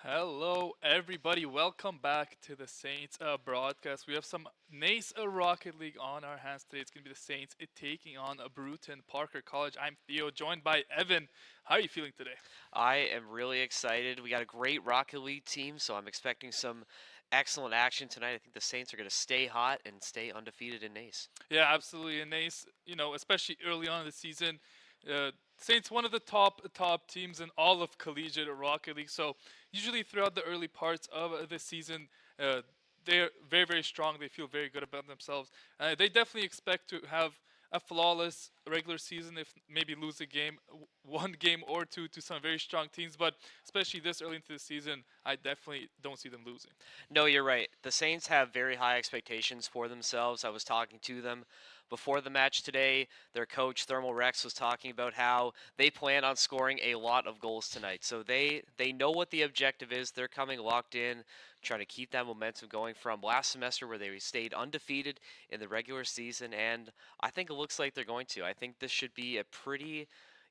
Hello, everybody. Welcome back to the Saints broadcast. We have some NACE Rocket League on our hands today. It's going to be the Saints taking on Bruton Parker College. I'm Theo, joined by Evan. How are you feeling today? I am really excited. We got a great Rocket League team, so I'm expecting some excellent action tonight. I think the Saints are going to stay hot and stay undefeated in NACE. Yeah, absolutely. And NACE, especially early on in the season, Saints one of the top teams in all of collegiate Rocket League. So usually throughout the early parts of the season, uh, they're very strong. They feel very good about themselves. They definitely expect to have a flawless regular season, if maybe lose a game, one game or two to some very strong teams. But especially this early into the season, I definitely don't see them losing. No, you're right. The Saints have very high expectations for themselves. I was talking to them before the match today. Their coach, Thermal Rex, was talking about how they plan on scoring a lot of goals tonight. So they know what the objective is. They're coming locked in, trying to keep that momentum going from last semester where they stayed undefeated in the regular season. And I think it looks like they're going to. I think this should be a pretty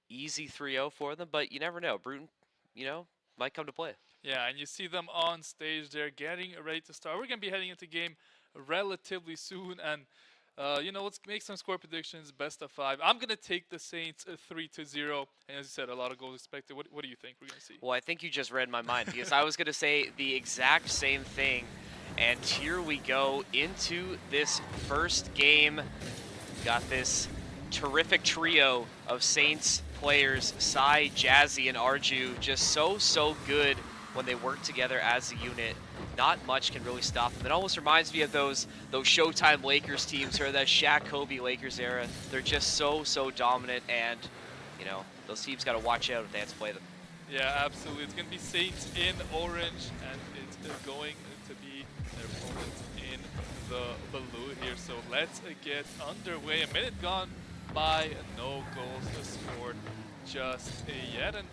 easy 3-0 for them, but you never know. Bruton, might come to play. Yeah, and you see them on stage. They're getting ready to start. We're going to be heading into game relatively soon. And, let's make some score predictions, best of five. I'm going to take the Saints 3-0. And as you said, a lot of goals expected. What do you think we're going to see? Well, I think you just read my mind because I was going to say the exact same thing. And here we go into this first game. Got this terrific trio of Saints players, Sai, Jazzy, and Arju, just so good when they work together as a unit. Not much can really stop them. It almost reminds me of those Showtime Lakers teams or that Shaq Kobe Lakers era. They're just so dominant, and those teams got to watch out if they have to play them. Yeah, absolutely. It's going to be Saints in orange, and it's going to be their opponents in the blue here. So let's get underway. A minute gone by, no goals scored just yet. And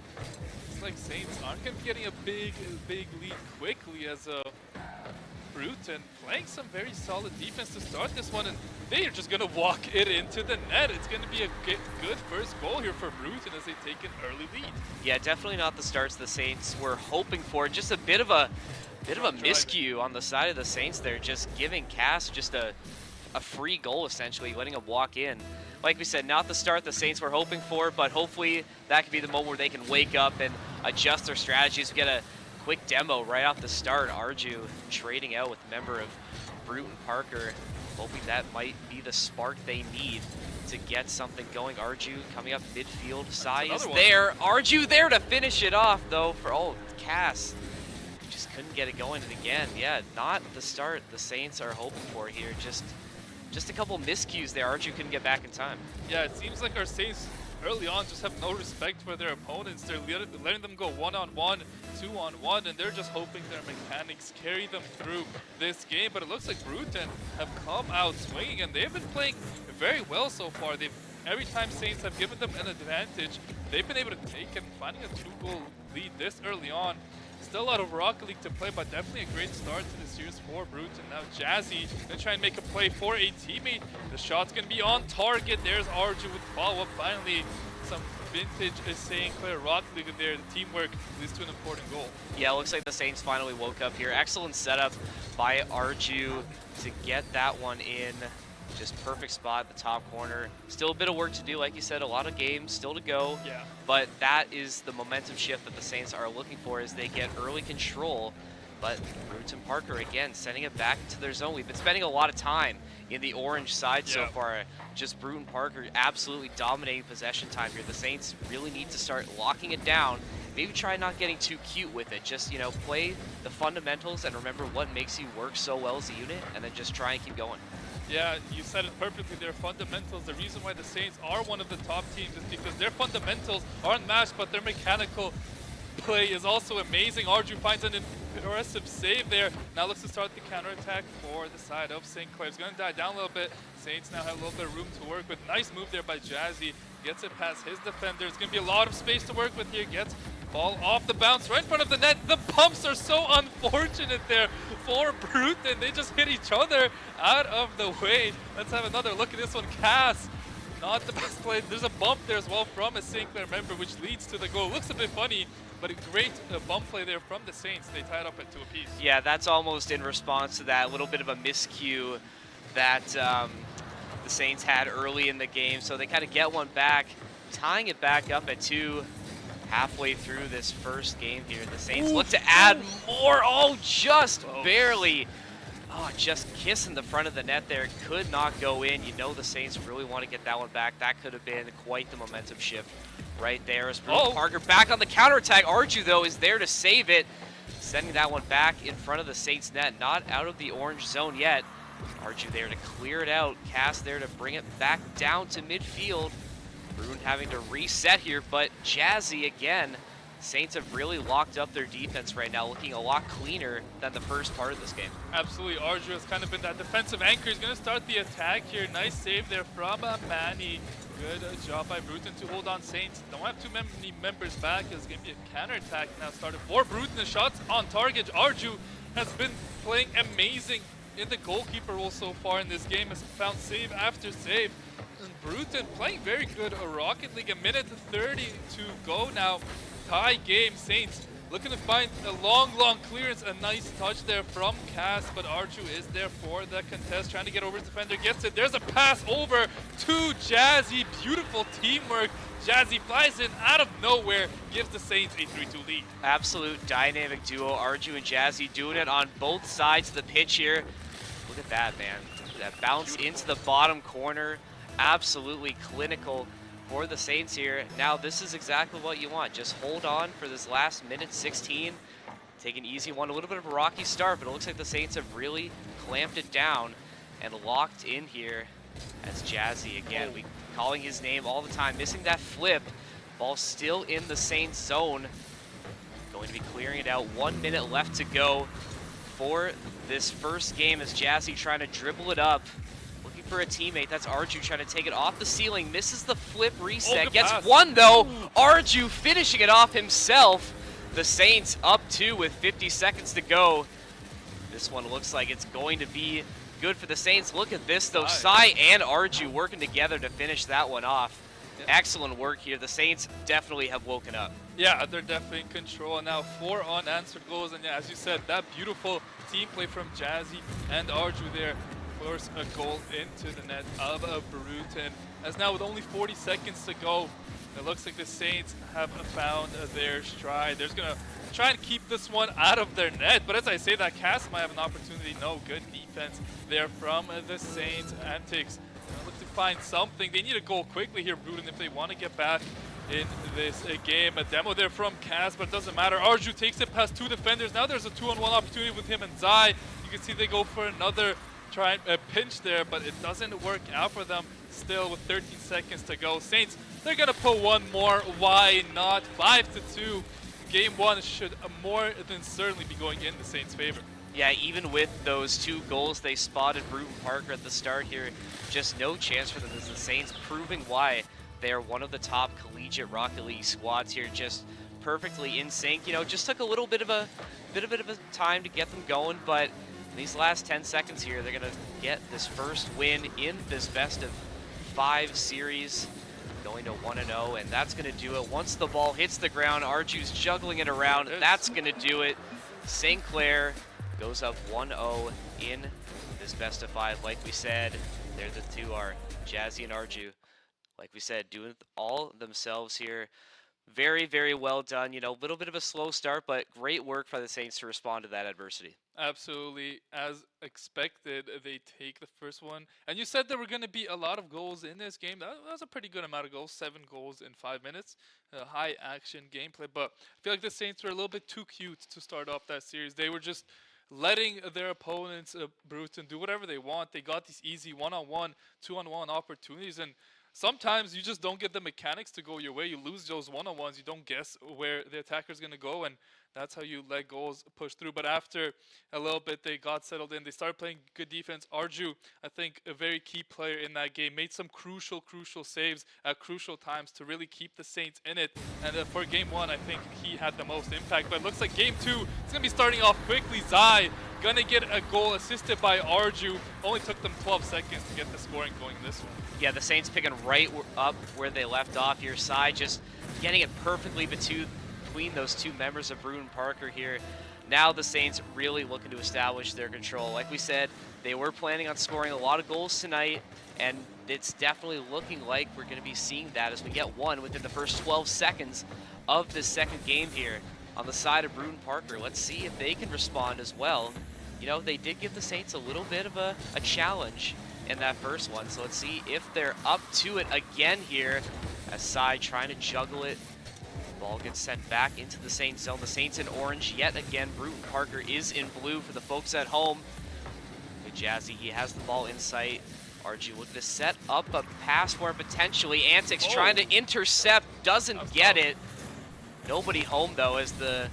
it's like Saints aren't going to be getting a big lead quickly as Bruton playing some very solid defense to start this one, and they are just going to walk it into the net. It's going to be a good first goal here for Bruton as they take an early lead. Yeah, definitely not the starts the Saints were hoping for. Just a bit of a miscue on the side of the Saints there, just giving Cass just a free goal essentially, letting him walk in. Like we said, not the start the Saints were hoping for, but hopefully that could be the moment where they can wake up and adjust their strategies. We get a quick demo right off the start. Arju trading out with a member of Bruton Parker, hoping that might be the spark they need to get something going. Arju coming up midfield. Sai is there. Arju there to finish it off, though, for Cass. Just couldn't get it going. And again, yeah, not the start the Saints are hoping for here. Just a couple miscues there. Arju couldn't get back in time. Yeah, it seems like our Saints early on just have no respect for their opponents. They're letting them go one-on-one, two-on-one, and they're just hoping their mechanics carry them through this game. But it looks like Bruton have come out swinging, and they've been playing very well so far. Every time Saints have given them an advantage, they've been able to take it, finding a 2-goal lead this early on. Still a lot of Rocket League to play, but definitely a great start to the series for Bruton. Now Jazzy gonna try and make a play for a teammate. The shot's gonna be on target. There's Arju with follow-up. Finally, some vintage St.Clair Rocket League there. The teamwork leads to an important goal. Yeah, it looks like the Saints finally woke up here. Excellent setup by Arju to get that one in. Just perfect spot at the top corner. Still a bit of work to do, like you said, a lot of games still to go. Yeah. But that is the momentum shift that the Saints are looking for as they get early control But Bruton Parker, again, sending it back to their zone. We've been spending a lot of time in the orange side so far. Just Bruton Parker absolutely dominating possession time here. The Saints really need to start locking it down. Maybe try not getting too cute with it. Just, you know, play the fundamentals and remember what makes you work so well as a unit, and then just try and keep going. Yeah, you said it perfectly. Their fundamentals, the reason why the Saints are one of the top teams is because their fundamentals are unmatched, but their mechanical play is also amazing. Arju finds an impressive save there. Now looks to start the counterattack for the side of St.Clair. It's going to die down a little bit. Saints now have a little bit of room to work with. Nice move there by Jazzy. Gets it past his defender. It's going to be a lot of space to work with here. Gets ball off the bounce right in front of the net. The pumps are so unfortunate there for Bruton. They just hit each other out of the way. Let's have another look at this one. Cass, not the best play. There's a bump there as well from a St.Clair member, which leads to the goal. Looks a bit funny, but a great bump play there from the Saints. They tied up at 2 apiece. Yeah, that's almost in response to that little bit of a miscue that the Saints had early in the game. So they kind of get one back, tying it back up at 2 halfway through this first game here. The Saints look to add more. Oh, just barely. Oh, just kissing the front of the net there. Could not go in. You know the Saints really want to get that one back. That could have been quite the momentum shift right there. As Bruton Parker back on the counterattack. Arju, though, is there to save it. Sending that one back in front of the Saints net. Not out of the orange zone yet. Arju there to clear it out. Cass there to bring it back down to midfield. Bruton having to reset here, but Jazzy again. Saints have really locked up their defense right now, looking a lot cleaner than the first part of this game. Absolutely. Arju has kind of been that defensive anchor. He's going to start the attack here. Nice save there from Manny. Good job by Bruton to hold on Saints. Don't have too many members back. It's going to be a counterattack now started for Bruton. The shots on target. Arju has been playing amazing in the goalkeeper role so far in this game. Has found save after save. And Bruton playing very good. A Rocket League, a minute 30 to go now. Tie game. Saints looking to find a long clearance. A nice touch there from Cass, but Arju is there for the contest, trying to get over his defender. Gets it. There's a pass over to Jazzy. Beautiful teamwork. Jazzy flies in out of nowhere, gives the Saints a 3-2 lead. Absolute dynamic duo. Arju and Jazzy doing it on both sides of the pitch here. Look at that, man. That bounce into the bottom corner. Absolutely clinical for the Saints here. Now this is exactly what you want. Just hold on for this last minute 16. Take an easy one. A little bit of a rocky start, but it looks like the Saints have really clamped it down and locked in here. As Jazzy again, we calling his name all the time, missing that flip. Ball still in the Saints zone. Going to be clearing it out. 1 minute left to go for this first game as Jazzy trying to dribble it up. For a teammate. That's Arju trying to take it off the ceiling. Misses the flip reset. Gets one though. Arju finishing it off himself. The Saints up 2 with 50 seconds to go. This one looks like it's going to be good for the Saints. Look at this though. Sai and Arju working together to finish that one off. Excellent work here. The Saints definitely have woken up. Yeah, they're definitely in control. Now 4 unanswered goals. And yeah, as you said, that beautiful team play from Jazzy and Arju there. Force a goal into the net of Bruton. As now with only 40 seconds to go, it looks like the Saints have found their stride. They're going to try and keep this one out of their net. But as I say that, Cass might have an opportunity. No, good defense there from the Saints. Antics look to find something. They need to goal quickly here, Bruton, if they want to get back in this game. A demo there from Cass, but it doesn't matter. Arju takes it past 2 defenders. Now there's a 2-on-1 opportunity with him and Zai. You can see they go for another try and pinch there, but it doesn't work out for them. Still with 13 seconds to go. Saints, they're gonna put one more. Why not? 5-2. Game 1 should more than certainly be going in the Saints' favor. Yeah, even with those 2 goals, they spotted Bruton Parker at the start here. Just no chance for them as the Saints, proving why they are one of the top collegiate Rocket League squads here. Just perfectly in sync. You know, just took a little bit of a time to get them going, but these last 10 seconds here, they're going to get this first win in this best of 5 series, going to 1-0, and that's going to do it. Once the ball hits the ground, Arju's juggling it around. That's going to do it. St.Clair goes up 1-0 in this best of 5. Like we said, there the 2 are, Jazzy and Arju. Like we said, doing it all themselves here. Very, very well done. You know, a little bit of a slow start, but great work by the Saints to respond to that adversity. Absolutely, as expected, they take the first one. And you said there were going to be a lot of goals in this game. That was a pretty good amount of goals, 7 goals in 5 minutes. High action gameplay, but I feel like the Saints were a little bit too cute to start off that series. They were just letting their opponents, Bruton, do whatever they want. They got these easy one-on-one, two-on-one opportunities, and sometimes you just don't get the mechanics to go your way. You lose those one-on-ones. You don't guess where the attacker's going to go, and that's how you let goals push through. But after a little bit, they got settled in. They started playing good defense. Arju, I think, a very key player in that game, made some crucial saves at crucial times to really keep the Saints in it. And for game one, I think he had the most impact. But it looks like game two, it's going to be starting off quickly. Zai gonna get a goal assisted by Arju. Only took them 12 seconds to get the scoring going in this one. Yeah, the Saints picking right up where they left off. Your side just getting it perfectly between those two members of Bruton Parker here. Now the Saints really looking to establish their control. Like we said, they were planning on scoring a lot of goals tonight, and it's definitely looking like we're going to be seeing that as we get one within the first 12 seconds of this second game here on the side of Bruton Parker. Let's see if they can respond as well. You know, they did give the Saints a little bit of a challenge in that first one, so let's see if they're up to it again here as Sai trying to juggle it. Ball gets sent back into the Saints zone. The Saints in orange yet again. Bruton Parker is in blue for the folks at home. Good Jazzy, he has the ball in sight. RG looking to set up a pass for him potentially. Antics trying to intercept, doesn't get it. Nobody home though as the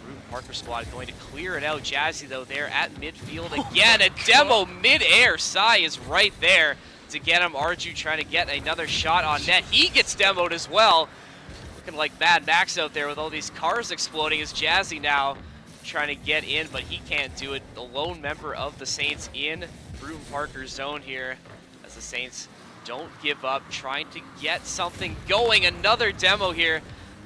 Bruton Parker squad going to clear it out. Jazzy though there at midfield again. A demo mid-air. Sai is right there to get him. Arju trying to get another shot on net. He gets demoed as well. Looking like Mad Max out there with all these cars exploding as Jazzy now trying to get in, but he can't do it. The lone member of the Saints in Bruton Parker's zone here as the Saints don't give up, trying to get something going. Another demo here.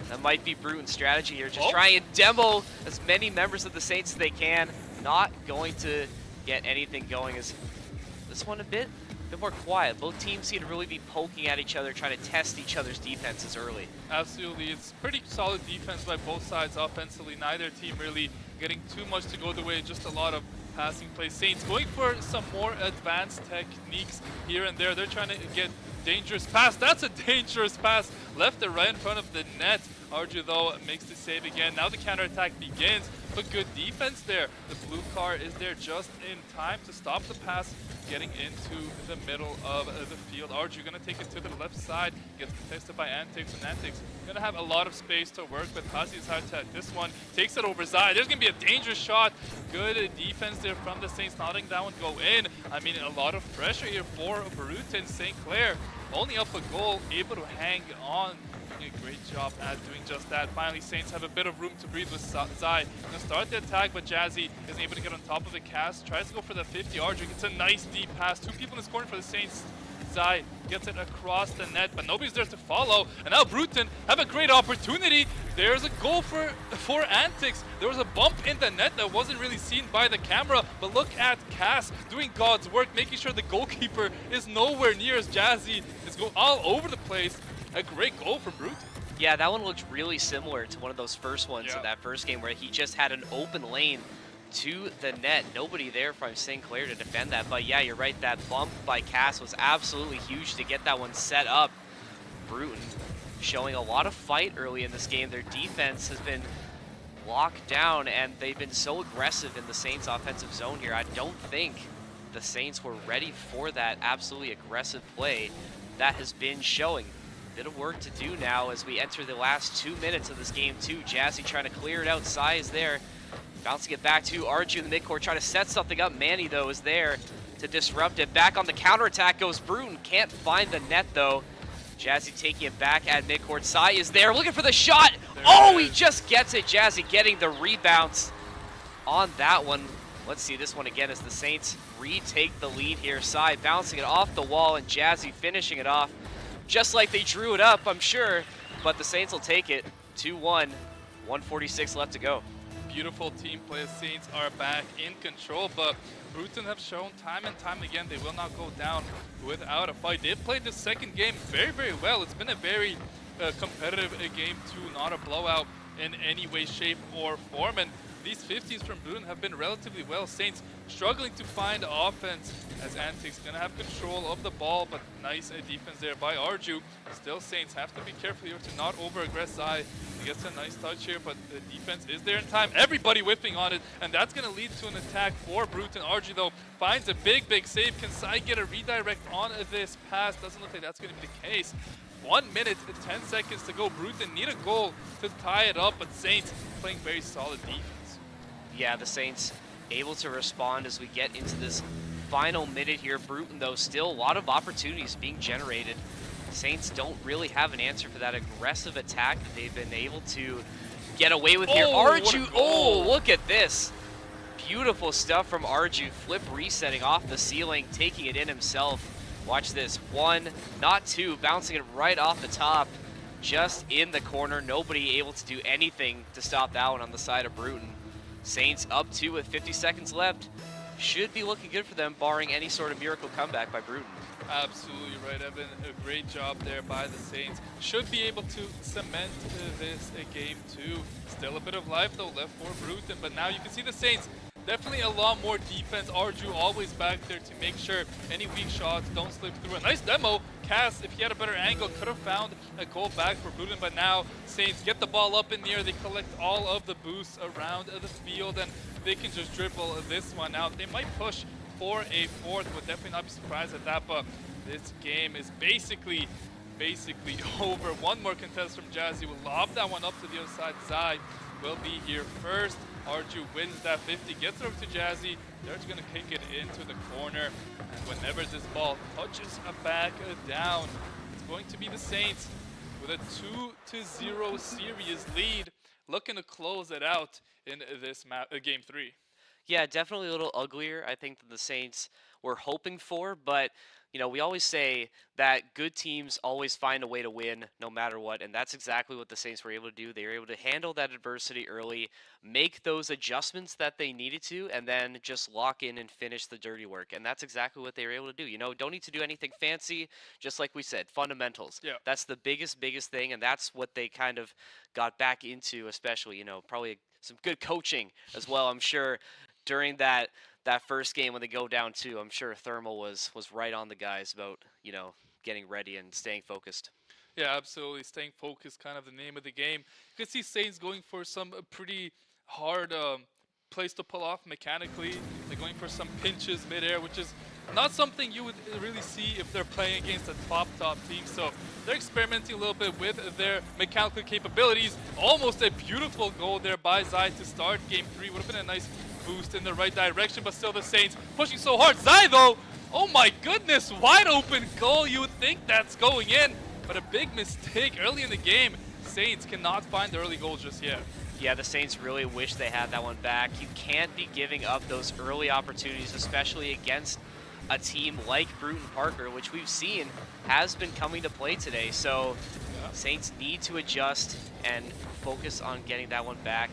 That might be Bruton's strategy here. Just try and demo as many members of the Saints as they can. Not going to get anything going as this one a bit more quiet. Both teams seem to really be poking at each other, trying to test each other's defenses early. Absolutely. It's pretty solid defense by both sides offensively. Neither team really getting too much to go their way, just a lot of passing plays. Saints going for some more advanced techniques here and there. They're trying to get dangerous pass. That's a dangerous pass. Left it right in front of the net. Arju, though, makes the save again. Now the counterattack begins, but good defense there. The blue car is there just in time to stop the pass, getting into the middle of the field. Arju gonna take it to the left side, gets contested by Antics, and Antics gonna have a lot of space to work with. Hazi is hard to this one, takes it over Zai. There's gonna be a dangerous shot. Good defense there from the Saints, not letting that one go in. I mean, a lot of pressure here for Bruton. St.Clair only up a goal, able to hang on. Doing a great job at doing just that. Finally, Saints have a bit of room to breathe with Zai. Gonna start the attack, but Jazzy isn't able to get on top of the cast. Tries to go for the 50. Arju gets a nice deep pass. Two people in this corner for the Saints. Zai gets it across the net, but nobody's there to follow. And now Bruton have a great opportunity. There's a goal for Antics. There was a bump in the net that wasn't really seen by the camera, but look at Cass doing God's work, making sure the goalkeeper is nowhere near as Jazzy is going all over the place. A great goal from Bruton. Yeah, that one looked really similar to one of those first ones in that first game where he just had an open lane to the net. Nobody there from St.Clair to defend that. But yeah, you're right. That bump by Cass was absolutely huge to get that one set up. Bruton showing a lot of fight early in this game. Their defense has been locked down, and they've been so aggressive in the Saints' offensive zone here. I don't think the Saints were ready for that absolutely aggressive play that has been showing. Bit of work to do now as we enter the last 2 minutes of this game too. Jazzy trying to clear it out. Sai is there. Bouncing it back to Arju in the midcourt, trying to set something up. Manny, though, is there to disrupt it. Back on the counterattack goes Bruton. Can't find the net, though. Jazzy taking it back at midcourt. Sai is there, looking for the shot. He just gets it. Jazzy getting the rebounds on that one. Let's see this one again as the Saints retake the lead here. Sai bouncing it off the wall and Jazzy finishing it off. Just like they drew it up, I'm sure, but the Saints will take it. 2-1, 1:46 left to go. Beautiful team play. The Saints are back in control, but Bruton have shown time and time again they will not go down without a fight. They've played the second game very, very well. It's been a very competitive game 2, not a blowout in any way, shape, or form. And these 50s from Bruin have been relatively well. Saints struggling to find offense as Antics gonna have control of the ball, but nice defense there by Arju. Still, Saints have to be careful here to not over-aggress Zai. He gets a nice touch here, but the defense is there in time. Everybody whiffing on it, and that's gonna lead to an attack for Brute. And Arju, though, finds a big save. Can Sai get a redirect on this pass? Doesn't look like that's gonna be the case. 1 minute and 10 seconds to go. Bruton need a goal to tie it up, but Saints playing very solid defense. Yeah, the Saints able to respond as we get into this final minute here. Bruton, though, still a lot of opportunities being generated. Saints don't really have an answer for that aggressive attack that they've been able to get away with here. Arju, oh, look at this. Beautiful stuff from Arju. Flip resetting off the ceiling, taking it in himself. Watch this, 1, not 2, bouncing it right off the top, just in the corner. Nobody able to do anything to stop that one on the side of Bruton. Saints up 2 with 50 seconds left. Should be looking good for them, barring any sort of miracle comeback by Bruton. Absolutely right, Evan. A great job there by the Saints. Should be able to cement this game 2. Still a bit of life though left for Bruton, but now you can see the Saints definitely a lot more defense. Arju always back there to make sure any weak shots don't slip through. A nice demo. Cass, if he had a better angle, could have found a goal back for Bruton, but now Saints get the ball up in the air. They collect all of the boosts around the field, and they can just dribble this one out. They might push for a fourth, would definitely not be surprised at that, but this game is basically over. One more contest from Jazzy will lob that one up to the other side. Zai will be here first. Arju wins that 50, gets it over to Jazzy. They're just going to kick it into the corner. And whenever this ball touches a back down, it's going to be the Saints with a 2-0 series lead, looking to close it out in this game 3. Yeah, definitely a little uglier, I think, than the Saints were hoping for, but you know, we always say that good teams always find a way to win no matter what, and that's exactly what the Saints were able to do. They were able to handle that adversity early, make those adjustments that they needed to, and then just lock in and finish the dirty work. And that's exactly what they were able to do. You know, don't need to do anything fancy, just like we said, fundamentals. Yeah. That's the biggest thing, and that's what they kind of got back into, especially, you know, probably some good coaching as well, I'm sure, during that first game when they go down 2. I'm sure Thermal was right on the guys about, you know, getting ready and staying focused. Yeah, absolutely. Staying focused, kind of the name of the game. You can see Saints going for some pretty hard plays to pull off mechanically. They're going for some pinches midair, which is not something you would really see if they're playing against a top team. So they're experimenting a little bit with their mechanical capabilities. Almost a beautiful goal there by Zai to start game 3. Would have been a nice boost in the right direction, but still the Saints pushing so hard. Zai, though, oh my goodness, wide open goal. You would think that's going in, but a big mistake early in the game. Saints cannot find the early goal just yet. Yeah, the Saints really wish they had that one back. You can't be giving up those early opportunities, especially against a team like Bruton Parker, which we've seen has been coming to play today. So yeah, Saints need to adjust and focus on getting that one back.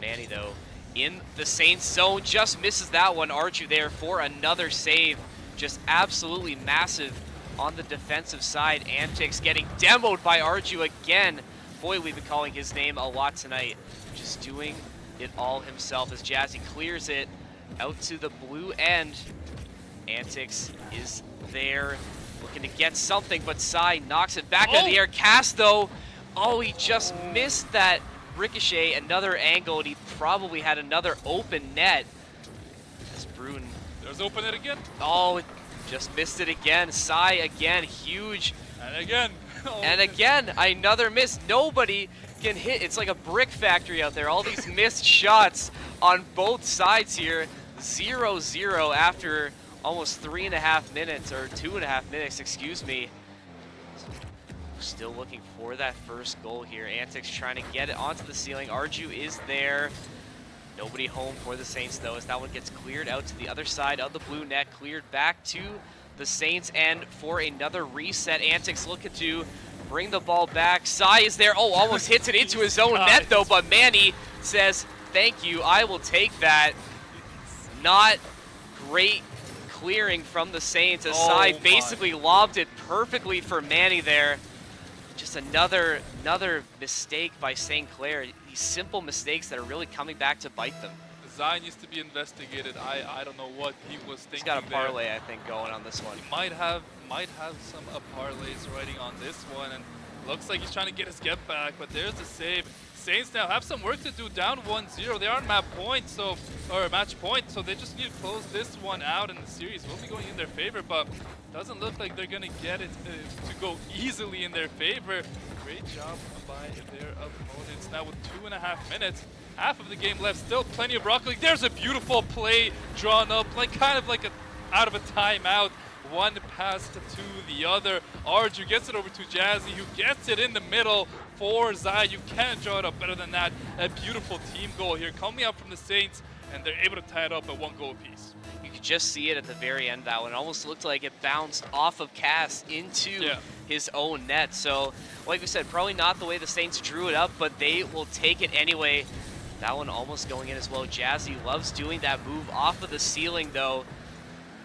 Manny, though, in the Saints zone, just misses that one. Arju there for another save. Just absolutely massive on the defensive side. Antics getting demoed by Arju again. Boy, we've been calling his name a lot tonight. Just doing it all himself as Jazzy clears it out to the blue end. Antics is there, looking to get something, but Sai knocks it back in the air. Cass, though, oh, he just missed that ricochet, another angle, and he probably had another open net. As Bruin, there's open net again. Oh, just missed it again. Sai again, huge. And again. And again, another miss. Nobody can hit. It's like a brick factory out there. All these missed shots on both sides here. 0-0 after almost 3.5 minutes, or 2.5 minutes, excuse me. Still looking for that first goal here. Antics trying to get it onto the ceiling. Arju is there. Nobody home for the Saints, though, as that one gets cleared out to the other side of the blue net, cleared back to the Saints end for another reset. Antics looking to bring the ball back. Sai is there. Oh, almost hits it into his own net, though, but Manny says, thank you, I will take that. Not great clearing from the Saints, as Sai basically lobbed it perfectly for Manny there. just another mistake by St.Clair. These simple mistakes that are really coming back to bite them. Zion needs to be investigated. I don't know what he was thinking. He's got a parlay, I think, going on this one. He might have some parlays writing on this one, and looks like he's trying to get his get back. But there's the save. Saints now have some work to do, down 1-0. They are on match point, so they just need to close this one out, and the series will be going in their favor. But doesn't look like they're gonna get it to go easily in their favor. Great job by their opponents. Now with 2.5 minutes. Half of the game left, still plenty of rock. Like, there's a beautiful play drawn up, kind of like out of a timeout. One pass to the other. Arju gets it over to Jazzy, who gets it in the middle for Zai. You can't draw it up better than that. A beautiful team goal here coming up from the Saints, and they're able to tie it up at 1 goal apiece. You could just see it at the very end. That one it almost looked like it bounced off of Cass into his own net. So, like we said, probably not the way the Saints drew it up, but they will take it anyway. That one almost going in as well. Jazzy loves doing that move off of the ceiling, though.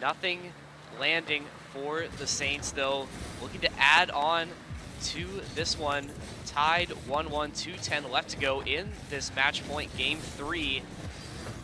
Nothing landing for the Saints, though. Looking to add on to this one. Tied 1-1, 2:10 left to go in this match point, game 3.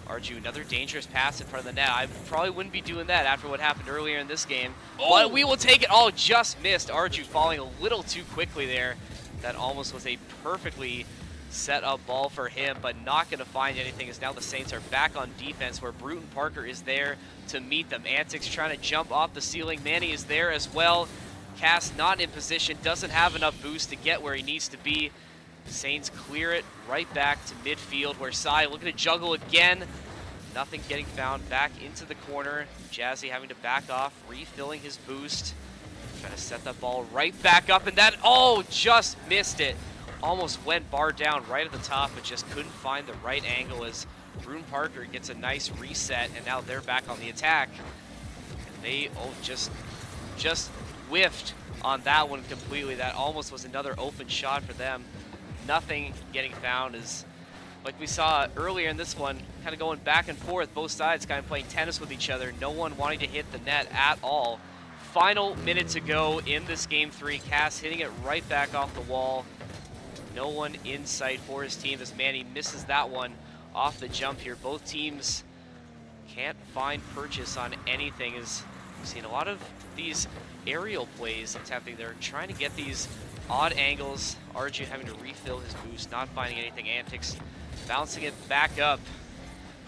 Arju, another dangerous pass in front of the net. I probably wouldn't be doing that after what happened earlier in this game. Oh. But we will take it. Oh, just missed. Arju falling a little too quickly there. That almost was a perfectly set up ball for him, but not going to find anything, as now the Saints are back on defense, where Bruton Parker is there to meet them. Antics trying to jump off the ceiling. Manny is there as well. Cass not in position, doesn't have enough boost to get where he needs to be. Saints clear it right back to midfield, where Sai looking to juggle again. Nothing getting found. Back into the corner. Jazzy having to back off, refilling his boost. Trying to set that ball right back up, and that, oh, just missed it. Almost went bar down right at the top, but just couldn't find the right angle, as Bruton Parker gets a nice reset, and now they're back on the attack. And they just whiffed on that one completely. That almost was another open shot for them. Nothing getting found, as like we saw earlier in this one, kind of going back and forth, both sides kind of playing tennis with each other, no one wanting to hit the net at all. Final minute to go in this game 3. Cass hitting it right back off the wall. No one in sight for his team, as Manny misses that one off the jump here. Both teams can't find purchase on anything, as we've seen a lot of these aerial plays attempting. They're trying to get these odd angles. Arju having to refill his boost, not finding anything. Antics bouncing it back up.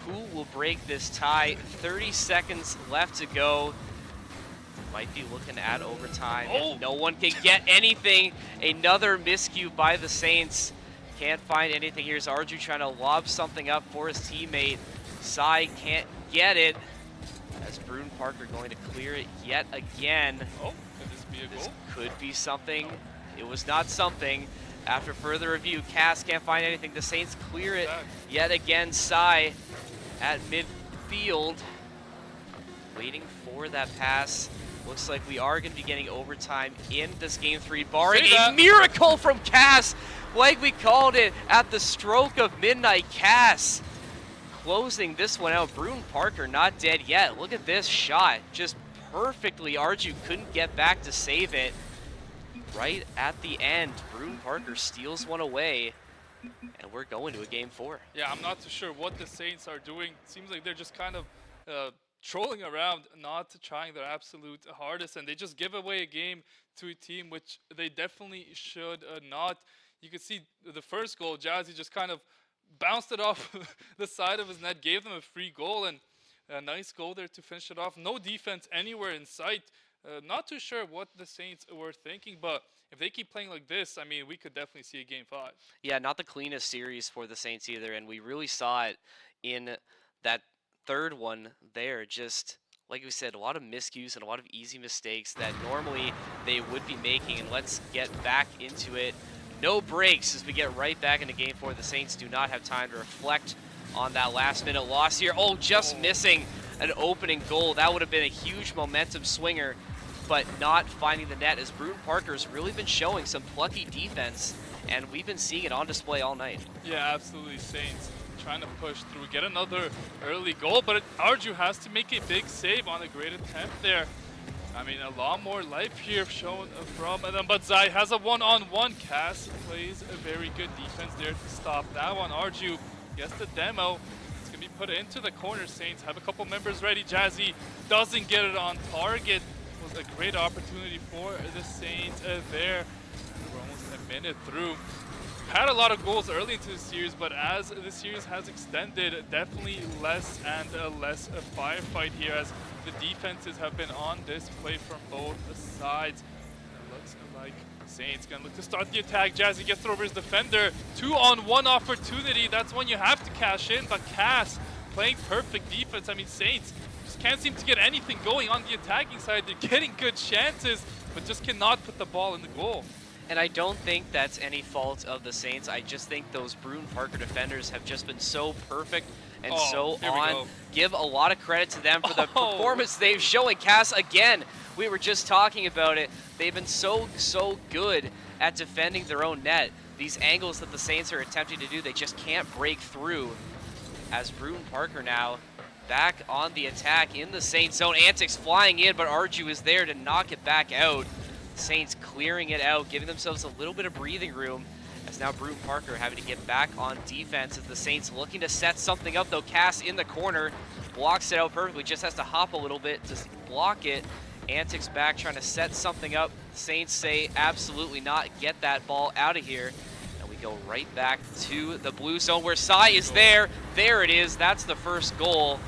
Who will break this tie? 30 seconds left to go. Might be looking at overtime. Oh. No one can get anything. Another miscue by the Saints. Can't find anything. Here's Arju trying to lob something up for his teammate. Sai can't get it, as Bruton Parker going to clear it yet again. Oh, could this be a goal? This could be something. It was not something. After further review, Cass can't find anything. The Saints clear it yet again. Sai at midfield, waiting for that pass. Looks like we are going to be getting overtime in this game 3, barring a miracle from Cass, like we called it at the stroke of midnight. Cass closing this one out. Bruton Parker not dead yet. Look at this shot, just perfectly. Arju couldn't get back to save it. Right at the end, Bruton Parker steals one away, and we're going to a game 4. Yeah, I'm not too sure what the Saints are doing. Seems like they're just kind of trolling around, not trying their absolute hardest, and they just give away a game to a team which they definitely should not. You can see the first goal, Jazzy just kind of bounced it off the side of his net, gave them a free goal, and a nice goal there to finish it off. No defense anywhere in sight. Not too sure what the Saints were thinking, but if they keep playing like this, I mean, we could definitely see a game 5. Yeah, not the cleanest series for the Saints either, and we really saw it in that third one there. Just like we said, a lot of miscues and a lot of easy mistakes that normally they would be making. And let's get back into it. No breaks as we get right back into game 4. The Saints do not have time to reflect on that last minute loss here. Oh, just missing an opening goal. That would have been a huge momentum swinger, but not finding the net, as Bruton Parker's really been showing some plucky defense, and we've been seeing it on display all night. Yeah, absolutely. Saints trying to push through, get another early goal, but Arju has to make a big save on a great attempt there. I mean, a lot more life here shown from them, but Zai has a one-on-one. Cass plays a very good defense there to stop that one. Arju gets the demo. It's going to be put into the corner. Saints have a couple members ready. Jazzy doesn't get it on target. It was a great opportunity for the Saints there. And we're almost a minute through. Had a lot of goals early into the series, but as the series has extended, definitely less and less a firefight here as the defenses have been on display from both sides. And it looks like Saints gonna look to start the attack. Jazzy gets over his defender. 2-on-1 opportunity. That's one you have to cash in, but Cass playing perfect defense. I mean, Saints just can't seem to get anything going on the attacking side. They're getting good chances, but just cannot put the ball in the goal. And I don't think that's any fault of the Saints. I just think those Bruin Parker defenders have just been so perfect and so on. Give a lot of credit to them for the performance they've shown. Cass, again, we were just talking about it. They've been so good at defending their own net. These angles that the Saints are attempting to do, they just can't break through. As Bruin Parker now back on the attack in the Saints zone. Antics flying in, but Arju is there to knock it back out. Saints clearing it out, giving themselves a little bit of breathing room, as now Bruin Parker having to get back on defense as the Saints looking to set something up, though. Cass in the corner, blocks it out perfectly, just has to hop a little bit to block it. Antics back trying to set something up. Saints say absolutely not, get that ball out of here. And we go right back to the blue zone where Sai is there. There it is, that's the first goal.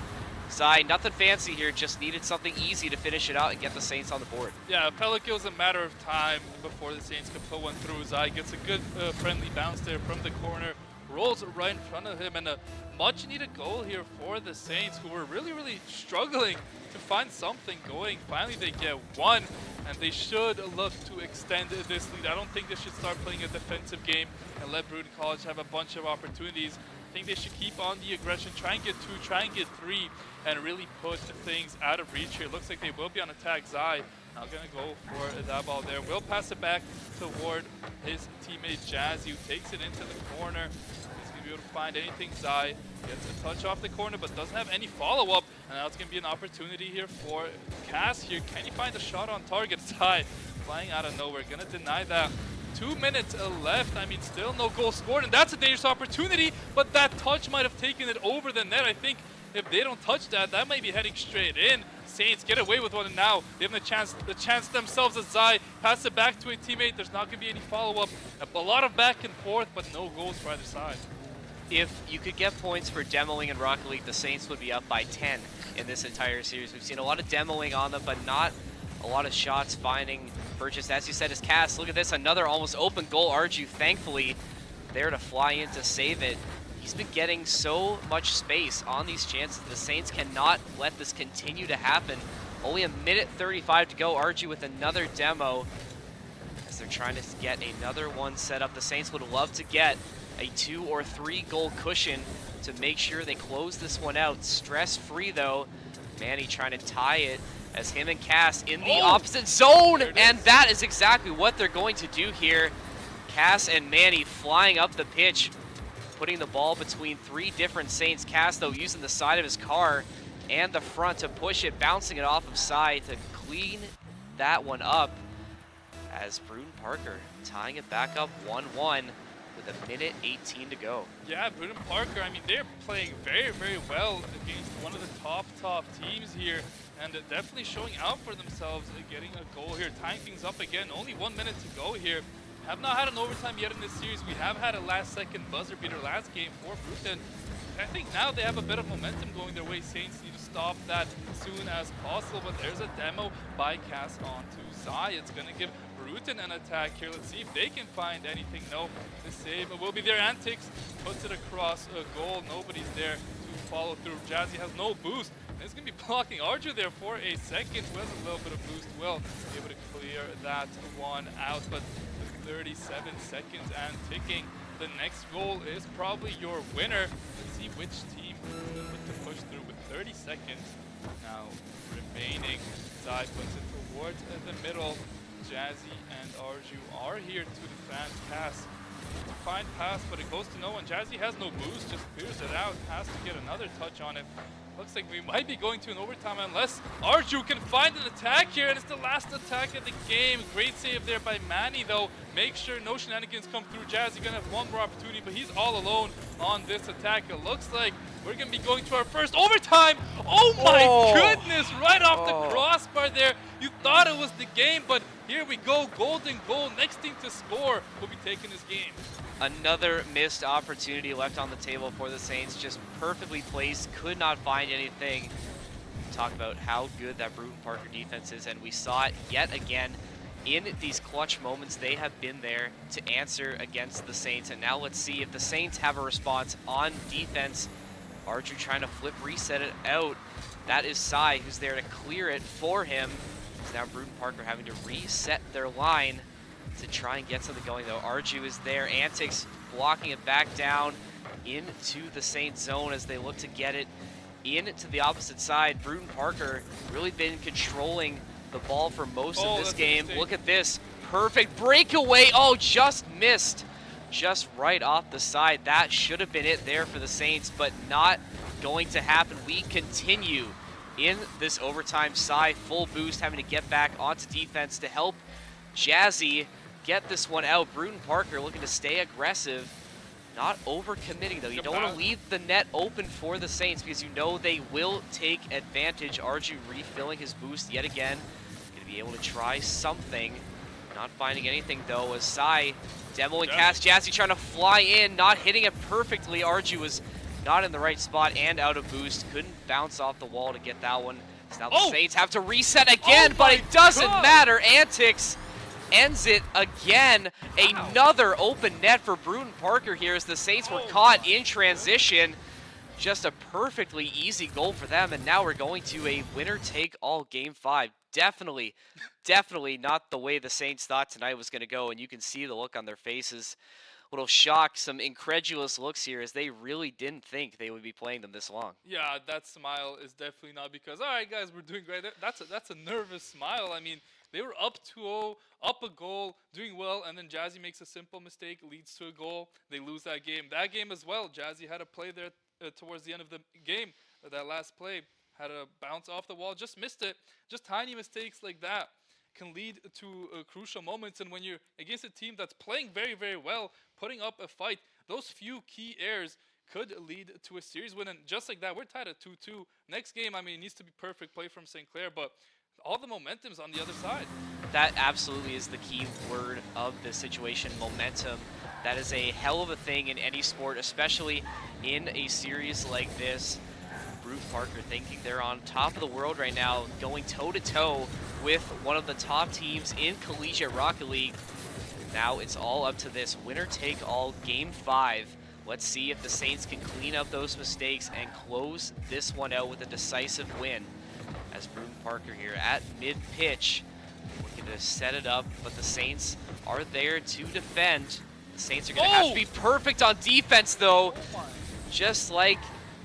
Sai, nothing fancy here, just needed something easy to finish it out and get the Saints on the board. Yeah, Pelican was a matter of time before the Saints could put one through. Zai gets a good friendly bounce there from the corner, rolls right in front of him, and a much needed goal here for the Saints, who were really struggling to find something going. Finally they get one, and they should look to extend this lead. I don't think they should start playing a defensive game and let Bruin College have a bunch of opportunities. I think they should keep on the aggression, try and get 2, try and get 3, and really put things out of reach here. Looks like they will be on attack. Zai now gonna go for that ball there. Will pass it back toward his teammate Jazzy, who takes it into the corner. He's gonna be able to find anything. Zai gets a touch off the corner, but doesn't have any follow-up. And now it's gonna be an opportunity here for Cass here. Can he find a shot on target? Zai flying out of nowhere, gonna deny that. 2 minutes left. I mean, still no goal scored, and that's a dangerous opportunity, but that touch might have taken it over the net. I think if they don't touch that, that might be heading straight in. Saints get away with one, and now they have the chance themselves as Zai pass it back to a teammate. There's not going to be any follow-up. A lot of back and forth, but no goals for either side. If you could get points for demoing in Rocket League, the Saints would be up by 10 in this entire series. We've seen a lot of demoing on them, but not a lot of shots finding purchase. As you said, is Cass. Look at this, another almost open goal. Arju, thankfully, there to fly in to save it. He's been getting so much space on these chances. The Saints cannot let this continue to happen. Only a minute 35 to go. Arju with another demo as they're trying to get another one set up. The Saints would love to get a 2 or 3 goal cushion to make sure they close this one out. Stress-free though. Manny trying to tie it as him and Cass in the opposite zone, and that is exactly what they're going to do here. Cass and Manny flying up the pitch, putting the ball between 3 different Saints. Cass, though, using the side of his car and the front to push it, bouncing it off of side to clean that one up, as Bruin Parker tying it back up 1-1 with a minute 18 to go. Yeah, Bruin Parker, I mean, they're playing very well against one of the top teams here, and definitely showing out for themselves, getting a goal here, tying things up again. Only 1 minute to go here. Have not had an overtime yet in this series. We have had a last-second buzzer beater last game for Bruton. I think now they have a bit of momentum going their way. Saints need to stop that as soon as possible, but there's a demo by Cass onto Zai. It's going to give Bruton an attack here. Let's see if they can find anything. No, the save will be there. Antics puts it across a goal. Nobody's there to follow through. Jazzy has no boost. And it's going to be blocking Arju there for a second. Who has a little bit of boost will be able to clear that one out. But 37 seconds and ticking. The next goal is probably your winner. Let's see which team is going to look to push through with 30 seconds now remaining. Zai puts it towards the middle. Jazzy and Arju are here to defend Cass. To find pass, but it goes to no one. Jazzy has no boost, just clears it out. Has to get another touch on it. Looks like we might be going to an overtime unless Arju can find an attack here, and it's the last attack of the game. Great save there by Manny, though. Make sure no shenanigans come through. Jazz, you're gonna have one more opportunity, but he's all alone on this attack. It looks like we're gonna be going to our first overtime. Oh my goodness, right off the crossbar there. You thought it was the game, but here we go, golden goal. Next team to score will be taking this game. Another missed opportunity left on the table for the Saints, just perfectly placed, could not find anything. Talk about how good that Bruton Parker defense is, and we saw it yet again in these clutch moments. They have been there to answer against the Saints, and now let's see if the Saints have a response on defense. Archer trying to flip reset it out. That is Sai who's there to clear it for him. It's now Bruton Parker having to reset their line to try and get something going, though. Arju is there. Antics blocking it back down into the Saints zone as they look to get it into the opposite side. Bruton Parker really been controlling the ball for most of this game. Look at this. Perfect breakaway. Oh, just missed. Just right off the side. That should have been it there for the Saints, but not going to happen. We continue in this overtime. Sai full boost, having to get back onto defense to help Jazzy get this one out. Bruton Parker looking to stay aggressive, not overcommitting though. You don't want to leave the net open for the Saints because you know they will take advantage. Arju refilling his boost yet again. Going to be able to try something. Not finding anything though as Sai demoing cast. Jazzy trying to fly in, not hitting it perfectly. Arju was not in the right spot and out of boost. Couldn't bounce off the wall to get that one. So now the Saints have to reset again, but it doesn't matter. Antics ends it again. Another open net for Bruton Parker here as the Saints were caught in transition. Just a perfectly easy goal for them, and now we're going to a winner-take-all Game 5. Definitely not the way the Saints thought tonight was going to go, and you can see the look on their faces. A little shock, some incredulous looks here as they really didn't think they would be playing them this long. Yeah, that smile is definitely not because, all right, guys, we're doing great. That's a nervous smile. I mean, they were up 2-0, up a goal, doing well, and then Jazzy makes a simple mistake, leads to a goal. They lose that game. That game as well, Jazzy had a play there towards the end of the game. That last play had a bounce off the wall, just missed it. Just tiny mistakes like that can lead to crucial moments. And when you're against a team that's playing very, very well, putting up a fight, those few key errors could lead to a series win. And just like that, we're tied at 2-2. Next game, I mean, it needs to be perfect play from St.Clair, but all the momentum's on the other side. That absolutely is the key word of this situation, momentum. That is a hell of a thing in any sport, especially in a series like this. Bruton Parker thinking they're on top of the world right now, going toe-to-toe with one of the top teams in Collegiate Rocket League. Now it's all up to this winner-take-all Game 5. Let's see if the Saints can clean up those mistakes and close this one out with a decisive win. As Bruton Parker here at mid-pitch, looking to set it up, but the Saints are there to defend. The Saints are going to have to be perfect on defense, though. Just like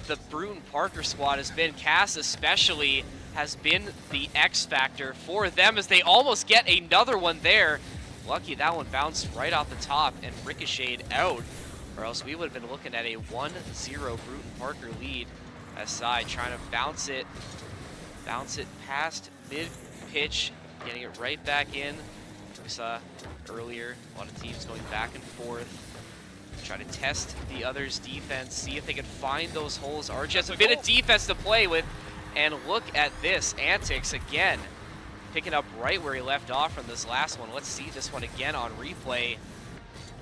the Bruton Parker squad has been, Cass especially has been the X factor for them as they almost get another one there. Lucky that one bounced right off the top and ricocheted out, or else we would have been looking at a 1-0 Bruton Parker lead. As Sai trying to bounce it past mid-pitch, getting it right back in. We saw earlier a lot of teams going back and forth, try to test the other's defense, see if they can find those holes. Arch has a bit of defense to play with, and look at this, Antics again, picking up right where he left off from this last one. Let's see this one again on replay.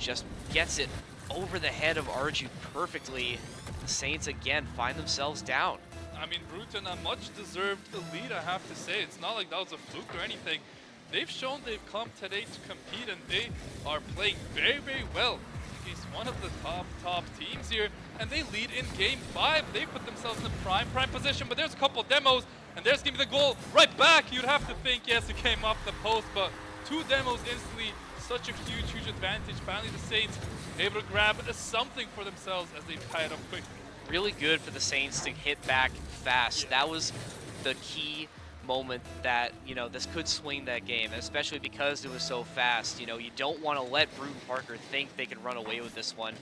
Just gets it over the head of Arju perfectly. The Saints again find themselves down. I mean, Bruton, a much-deserved lead, I have to say. It's not like that was a fluke or anything. They've shown they've come today to compete, and they are playing very, very well against one of the top teams here, and they lead in Game 5. They put themselves in the prime position, but there's a couple demos, and there's going to be the goal right back. You'd have to think, yes, it came off the post, but two demos instantly, such a huge advantage. Finally, the Saints able to grab something for themselves as they tie it up quickly. Really good for the Saints to hit back fast. That was the key moment that, you know, this could swing that game, especially because it was so fast. You know, you don't want to let Bruton Parker think they can run away with this one.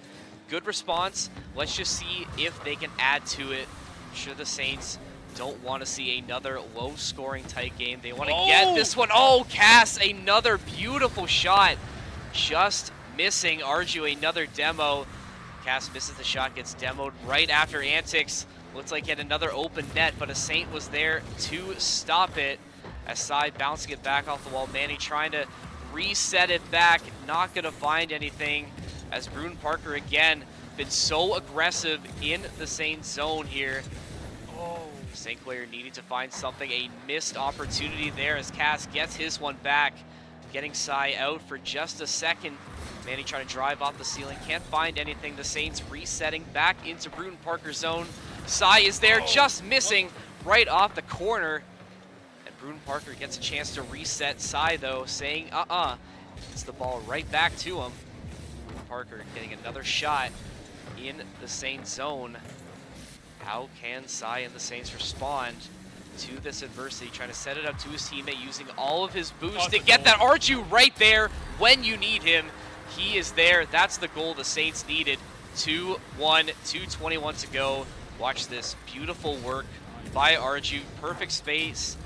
Good response. Let's just see if they can add to it I'm sure the Saints don't want to see another low-scoring tight game. They want to get this one. Oh, Cass, another beautiful shot. Just missing. Arju, another demo. Cass misses the shot, gets demoed right after Antics. Looks like he had another open net, but a Saint was there to stop it. Aside bouncing it back off the wall. Manny trying to reset it back. Not going to find anything as Brune Parker again been so aggressive in the Saint zone here. St.Clair needing to find something. A missed opportunity there as Cass gets his one back. Getting Sai out for just a second. Manny trying to drive off the ceiling. Can't find anything. The Saints resetting back into Brune Parker zone. Sai is there, just missing right off the corner. And Brune Parker gets a chance to reset. Sai, though, saying, Gets the ball right back to him. Brune Parker getting another shot in the Saint zone. How can Sai and the Saints respond to this adversity? Trying to set it up to his teammate, using all of his boost to get that Arju right there when you need him. He is there. That's the goal the Saints needed. 2-1, 2:21 to go. Watch this beautiful work by Arju. Perfect space.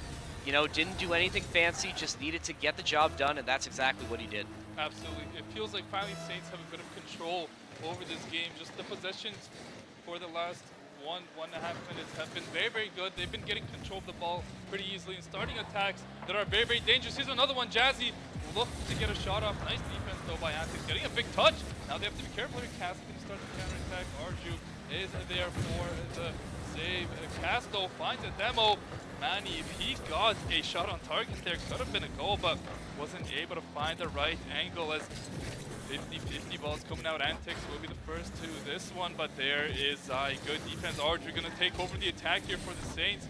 You know, didn't do anything fancy, just needed to get the job done, and that's exactly what he did. Absolutely. It feels like finally Saints have a bit of control over this game. Just the possessions for the last 1.5 minutes have been very, very good. They've been getting control of the ball pretty easily and starting attacks that are very, very dangerous. Here's another one. Jazzy looked to get a shot off. Nice defense, though, by Antics. Getting a big touch. Now they have to be careful here. Cass can start the counterattack. Arju is there for the save. Cass, though, finds a demo. Manny, if he got a shot on target there, could have been a goal, but wasn't able to find the right angle as 50-50 balls coming out. Antics will be the first to this one, but there is a good defense. Arju going to take over the attack here for the Saints.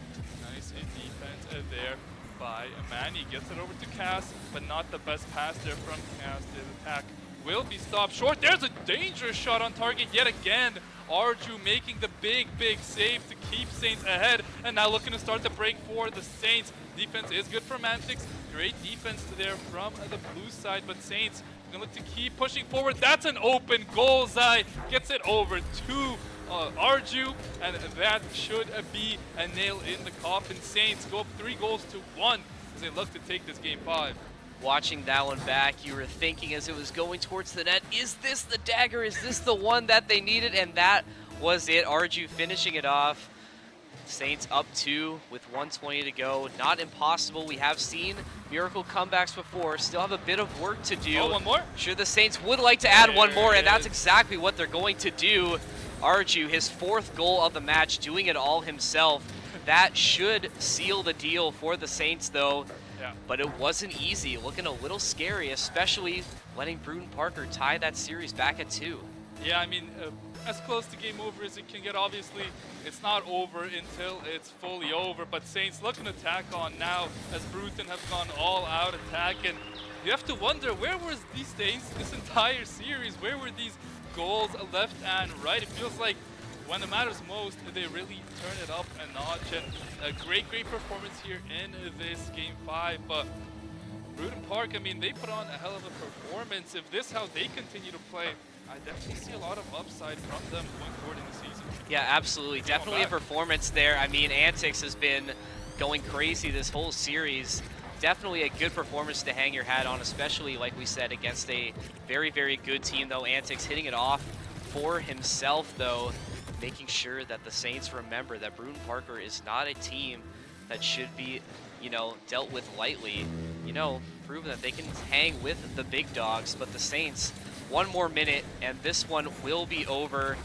Nice defense there by Manny. Gets it over to Cass, but not the best pass there from Cass. The attack will be stopped short. There's a dangerous shot on target yet again. Arju making the big, big save to keep Saints ahead, and now looking to start the break for the Saints. Defense is good from Antics. Great defense there from the blue side, but Saints gonna look to keep pushing forward. That's an open goal. Zai gets it over to Arju, and that should be a nail in the coffin. Saints go up 3-1 as they look to take this game 5. Watching that one back, you were thinking as it was going towards the net, is this the dagger? Is this the one that they needed? And that was it. Arju finishing it off. Saints up 2 with 1:20 to go. Not impossible. We have seen miracle comebacks before. Still have a bit of work to do. Oh, one more? Sure, the Saints would like to add one more, and that's exactly what they're going to do. Arju, his 4th goal of the match, doing it all himself. That should seal the deal for the Saints, though. Yeah. But it wasn't easy. Looking a little scary, especially letting Brune Parker tie that series back at 2. Yeah, I mean, as close to game over as it can get. Obviously, it's not over until it's fully over, but Saints looking to tack on now as Bruton have gone all out attack, and you have to wonder, where was these Saints this entire series? Where were these goals left and right? It feels like when it matters most, they really turn it up a notch, and a great, great performance here in this game 5, but Brune Park, I mean, they put on a hell of a performance. If this is how they continue to play, I definitely see a lot of upside from them going forward in the season. Yeah, absolutely. Definitely a performance there. I mean, Antics has been going crazy this whole series. Definitely a good performance to hang your hat on, especially, like we said, against a very, very good team, though. Antics hitting it off for himself, though, making sure that the Saints remember that Brune Parker is not a team that should be, you know, dealt with lightly. You know, proving that they can hang with the big dogs, but the Saints, 1 more minute, and this one will be over.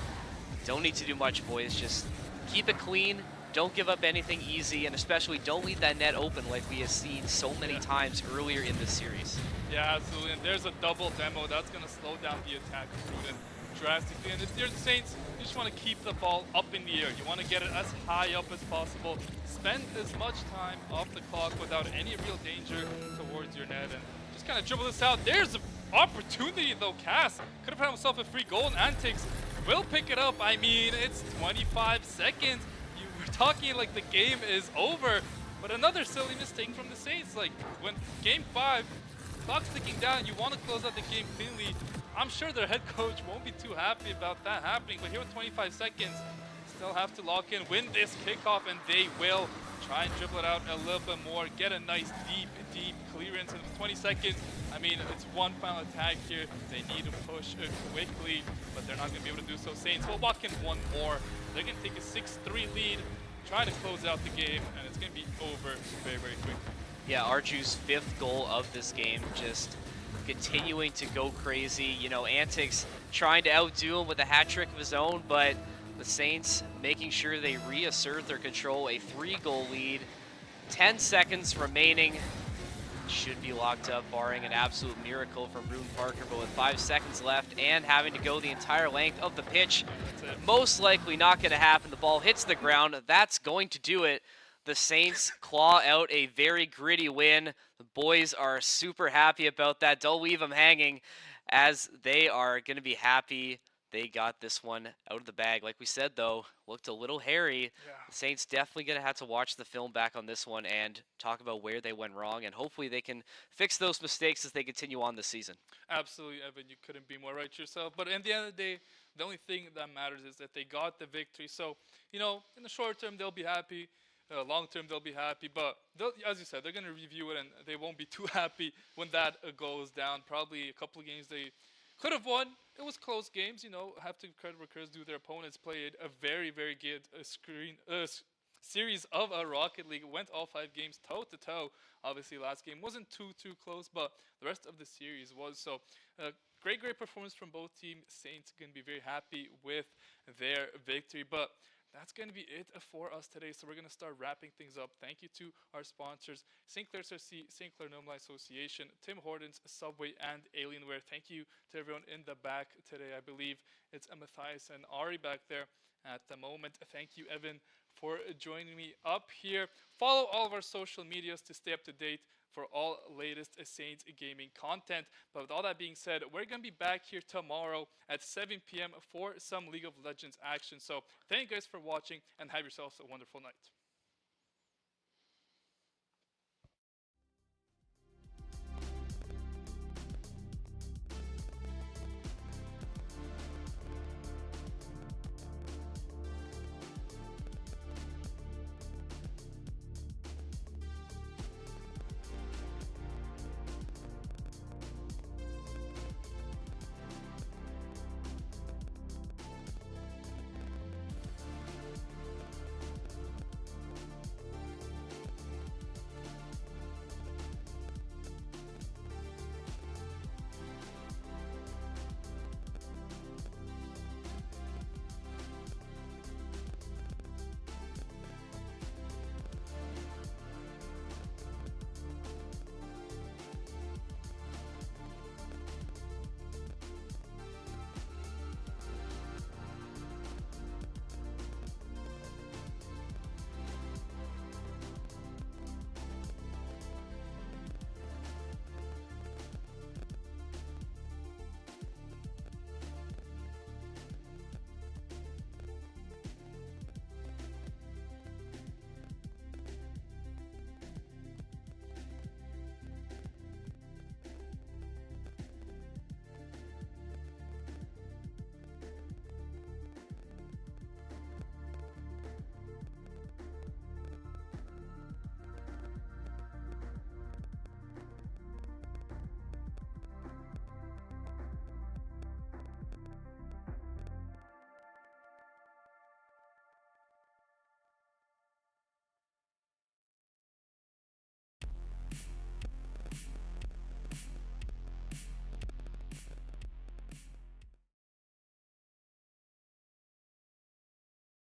Don't need to do much, boys. Just keep it clean. Don't give up anything easy, and especially don't leave that net open like we have seen so many times earlier in this series. Yeah, absolutely. And there's a double demo. That's going to slow down the attack of Bruton drastically. And if you're the Saints, you just want to keep the ball up in the air. You want to get it as high up as possible. Spend as much time off the clock without any real danger towards your net. And just kind of dribble this out. There's an opportunity, though. Cass could have had himself a free goal, and Antics will pick it up. I mean, it's 25 seconds. We're talking like the game is over. But another silly mistake from the Saints. Like, when game 5, clock's ticking down, you want to close out the game cleanly. I'm sure their head coach won't be too happy about that happening, but here with 25 seconds, still have to lock in, win this kickoff, and they will. Try and dribble it out a little bit more, get a nice deep clearance in 20 seconds. I mean, it's one final attack here. They need to push quickly, but they're not going to be able to do so. Saints will walk in one more. They're going to take a 6-3 lead, try to close out the game, and it's going to be over very quickly. Yeah, Arju's 5th goal of this game, just continuing to go crazy. You know, antics trying to outdo him with a hat trick of his own, but the Saints making sure they reassert their control. A 3-goal lead, 10 seconds remaining. Should be locked up, barring an absolute miracle from Rune Parker, but with 5 seconds left and having to go the entire length of the pitch, most likely not going to happen. The ball hits the ground. That's going to do it. The Saints claw out a very gritty win. The boys are super happy about that. Don't leave them hanging, as they are going to be happy they got this one out of the bag. Like we said, though, looked a little hairy. Yeah. The Saints definitely going to have to watch the film back on this one and talk about where they went wrong, and hopefully they can fix those mistakes as they continue on this season. Absolutely, Evan. You couldn't be more right yourself. But at the end of the day, the only thing that matters is that they got the victory. So, you know, in the short term, they'll be happy. Long term, they'll be happy. But as you said, they're going to review it, and they won't be too happy when that goes down. Probably a couple of games they could have won. It was close games, you know. Have to credit where credit's due. Their opponents played a very good series of a Rocket League. Went all 5 games toe to toe. Obviously, last game wasn't too close, but the rest of the series was. So, great performance from both teams. Saints going to be very happy with their victory. But that's going to be it for us today. So we're going to start wrapping things up. Thank you to our sponsors, St.Clair CRC, St.Clair Alumni Association, Tim Hortons, Subway, and Alienware. Thank you to everyone in the back today. I believe it's Matthias and Ari back there at the moment. Thank you, Evan, for joining me up here. Follow all of our social medias to stay up to date for all latest Saints gaming content. But with all that being said, we're going to be back here tomorrow at 7 p.m. for some League of Legends action. So thank you guys for watching, and have yourselves a wonderful night.